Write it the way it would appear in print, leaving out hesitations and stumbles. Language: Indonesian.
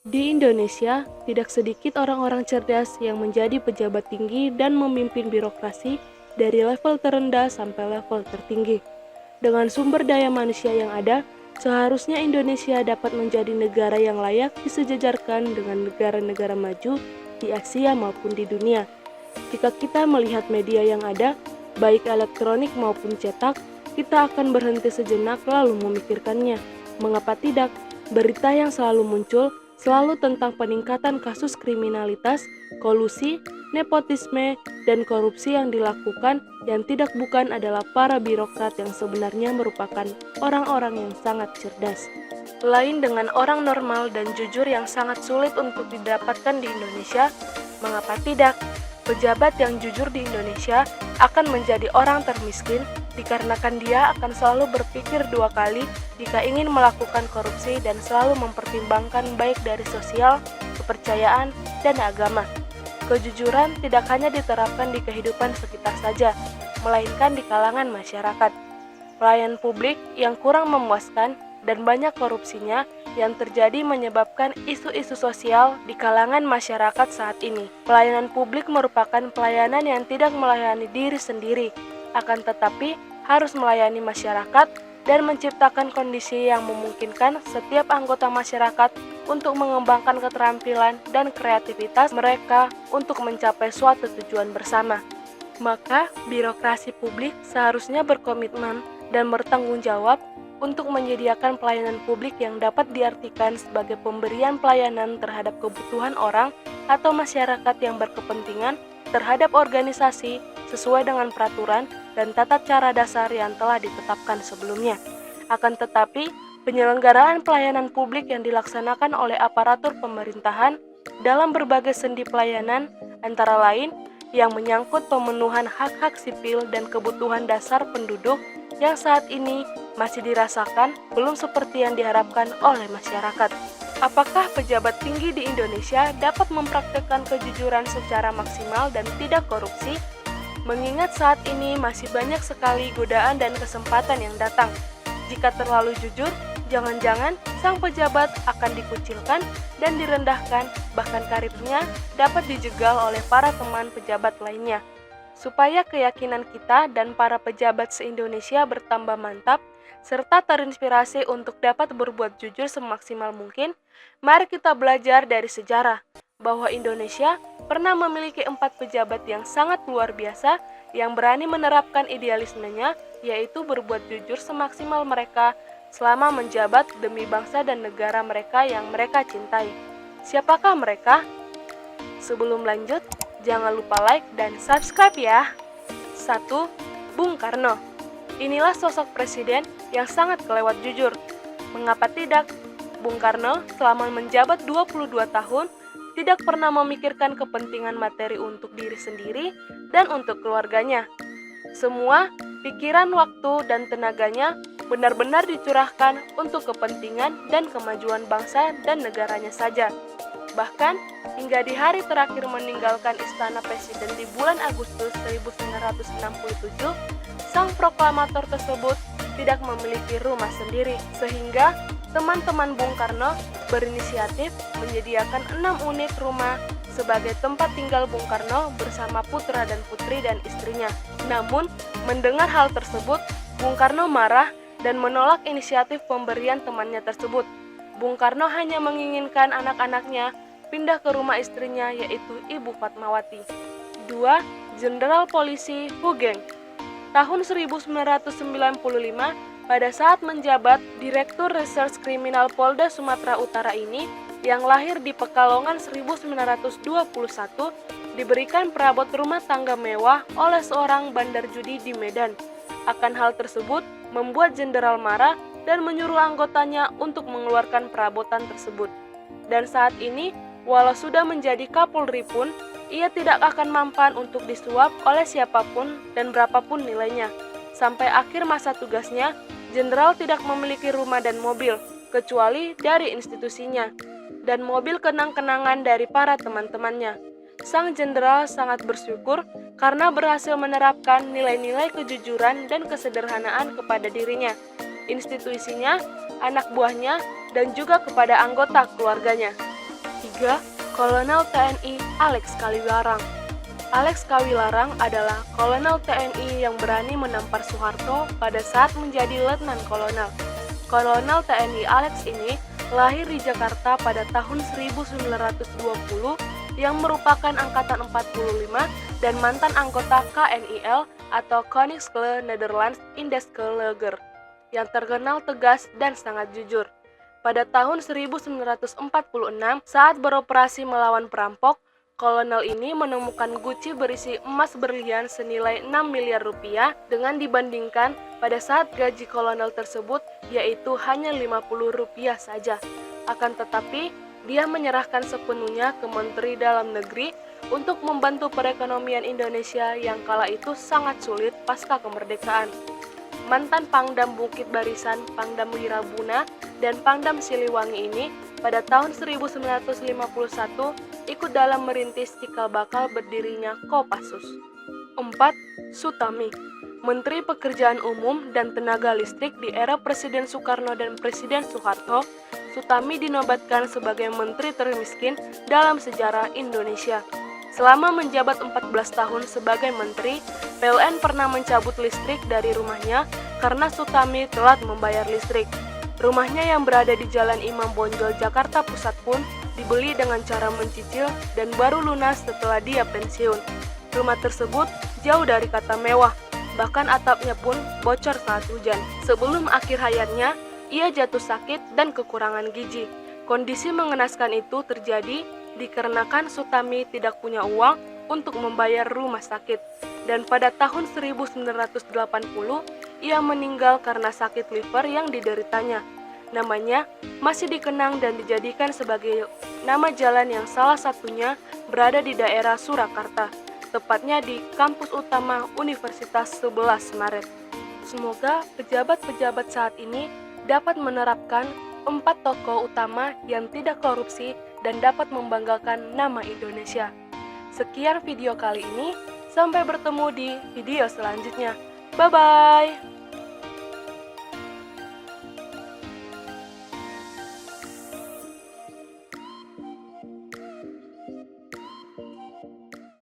Di Indonesia, tidak sedikit orang-orang cerdas yang menjadi pejabat tinggi dan memimpin birokrasi dari level terendah sampai level tertinggi. Dengan sumber daya manusia yang ada, seharusnya Indonesia dapat menjadi negara yang layak disejajarkan dengan negara-negara maju di Asia maupun di dunia. Jika kita melihat media yang ada, baik elektronik maupun cetak, kita akan berhenti sejenak lalu memikirkannya. Mengapa tidak? Berita yang selalu muncul selalu tentang peningkatan kasus kriminalitas, kolusi, nepotisme, dan korupsi yang dilakukan yang tidak bukan adalah para birokrat yang sebenarnya merupakan orang-orang yang sangat cerdas. Lain dengan orang normal dan jujur yang sangat sulit untuk didapatkan di Indonesia, mengapa tidak? Pejabat yang jujur di Indonesia akan menjadi orang termiskin dikarenakan dia akan selalu berpikir dua kali jika ingin melakukan korupsi dan selalu mempertimbangkan baik dari sosial, kepercayaan, dan agama. Kejujuran tidak hanya diterapkan di kehidupan sekitar saja, melainkan di kalangan masyarakat. Pelayanan publik yang kurang memuaskan dan banyak korupsinya yang terjadi menyebabkan isu-isu sosial di kalangan masyarakat saat ini. Pelayanan publik merupakan pelayanan yang tidak melayani diri sendiri, akan tetapi harus melayani masyarakat dan menciptakan kondisi yang memungkinkan setiap anggota masyarakat untuk mengembangkan keterampilan dan kreativitas mereka untuk mencapai suatu tujuan bersama. Maka, birokrasi publik seharusnya berkomitmen dan bertanggung jawab untuk menyediakan pelayanan publik yang dapat diartikan sebagai pemberian pelayanan terhadap kebutuhan orang atau masyarakat yang berkepentingan terhadap organisasi sesuai dengan peraturan dan tata cara dasar yang telah ditetapkan sebelumnya. Akan tetapi, penyelenggaraan pelayanan publik yang dilaksanakan oleh aparatur pemerintahan dalam berbagai sendi pelayanan antara lain yang menyangkut pemenuhan hak-hak sipil dan kebutuhan dasar penduduk yang saat ini masih dirasakan belum seperti yang diharapkan oleh masyarakat. Apakah pejabat tinggi di Indonesia dapat mempraktikkan kejujuran secara maksimal dan tidak korupsi? Mengingat saat ini masih banyak sekali godaan dan kesempatan yang datang. Jika terlalu jujur, jangan-jangan sang pejabat akan dikucilkan dan direndahkan, bahkan karirnya dapat dijegal oleh para teman pejabat lainnya. Supaya keyakinan kita dan para pejabat se-Indonesia bertambah mantap, serta terinspirasi untuk dapat berbuat jujur semaksimal mungkin, mari kita belajar dari sejarah bahwa Indonesia pernah memiliki 4 pejabat yang sangat luar biasa yang berani menerapkan idealismenya, yaitu berbuat jujur semaksimal mereka selama menjabat demi bangsa dan negara mereka yang mereka cintai. Siapakah mereka? Sebelum lanjut, jangan lupa like dan subscribe ya. 1. Bung Karno. Inilah sosok presiden yang sangat kelewat jujur. Mengapa tidak? Bung Karno selama menjabat 22 tahun tidak pernah memikirkan kepentingan materi untuk diri sendiri dan untuk keluarganya. Semua pikiran, waktu, dan tenaganya benar-benar dicurahkan untuk kepentingan dan kemajuan bangsa dan negaranya saja. Bahkan, hingga di hari terakhir meninggalkan istana presiden di bulan Agustus 1967, sang proklamator tersebut tidak memiliki rumah sendiri, sehingga teman-teman Bung Karno berinisiatif menyediakan 6 unit rumah sebagai tempat tinggal Bung Karno bersama putra dan putri dan istrinya. Namun, mendengar hal tersebut, Bung Karno marah dan menolak inisiatif pemberian temannya tersebut. Bung Karno hanya menginginkan anak-anaknya pindah ke rumah istrinya, yaitu Ibu Fatmawati. 2. Jenderal Polisi Hugeng. Tahun 1995, pada saat menjabat Direktur Reserse Kriminal Polda Sumatera Utara ini, yang lahir di Pekalongan 1921, diberikan perabot rumah tangga mewah oleh seorang bandar judi di Medan. Akan hal tersebut membuat jenderal marah dan menyuruh anggotanya untuk mengeluarkan perabotan tersebut. Dan saat ini, walau sudah menjadi Kapolri pun, ia tidak akan mampan untuk disuap oleh siapapun dan berapapun nilainya. Sampai akhir masa tugasnya, jenderal tidak memiliki rumah dan mobil, kecuali dari institusinya, dan mobil kenang-kenangan dari para teman-temannya. Sang jenderal sangat bersyukur karena berhasil menerapkan nilai-nilai kejujuran dan kesederhanaan kepada dirinya, institusinya, anak buahnya, dan juga kepada anggota keluarganya. 3. Kolonel TNI Alex Kawilarang. Alex Kawilarang adalah kolonel TNI yang berani menampar Soeharto pada saat menjadi letnan kolonel. Kolonel TNI Alex ini lahir di Jakarta pada tahun 1920 yang merupakan angkatan 45 dan mantan anggota KNIL atau Koninklijke Nederlands Indische Leger yang terkenal tegas dan sangat jujur. Pada tahun 1946 saat beroperasi melawan perampok, kolonel ini menemukan guci berisi emas berlian senilai 6 miliar rupiah dengan dibandingkan pada saat gaji kolonel tersebut yaitu hanya 50 rupiah saja. Akan tetapi, dia menyerahkan sepenuhnya ke Menteri Dalam Negeri untuk membantu perekonomian Indonesia yang kala itu sangat sulit pasca kemerdekaan. Mantan Pangdam Bukit Barisan, Pangdam Wirabuna, dan Pangdam Siliwangi ini pada tahun 1951 ikut dalam merintis cikal bakal berdirinya Kopassus. 4. Sutami, Menteri Pekerjaan Umum dan Tenaga Listrik di era Presiden Soekarno dan Presiden Soeharto. Sutami dinobatkan sebagai menteri termiskin dalam sejarah Indonesia. Selama menjabat 14 tahun sebagai menteri, PLN pernah mencabut listrik dari rumahnya karena Sutami telat membayar listrik. Rumahnya yang berada di Jalan Imam Bonjol, Jakarta Pusat pun dibeli dengan cara mencicil dan baru lunas setelah dia pensiun. Rumah tersebut jauh dari kata mewah, bahkan atapnya pun bocor saat hujan. Sebelum akhir hayatnya, ia jatuh sakit dan kekurangan gizi. Kondisi mengenaskan itu terjadi dikarenakan Sutami tidak punya uang untuk membayar rumah sakit. Dan pada tahun 1980, ia meninggal karena sakit liver yang dideritanya. Namanya masih dikenang dan dijadikan sebagai nama jalan yang salah satunya berada di daerah Surakarta, tepatnya di kampus utama Universitas 11 Maret. Semoga pejabat-pejabat saat ini dapat menerapkan 4 tokoh utama yang tidak korupsi dan dapat membanggakan nama Indonesia. Sekian video kali ini, sampai bertemu di video selanjutnya. Bye-bye!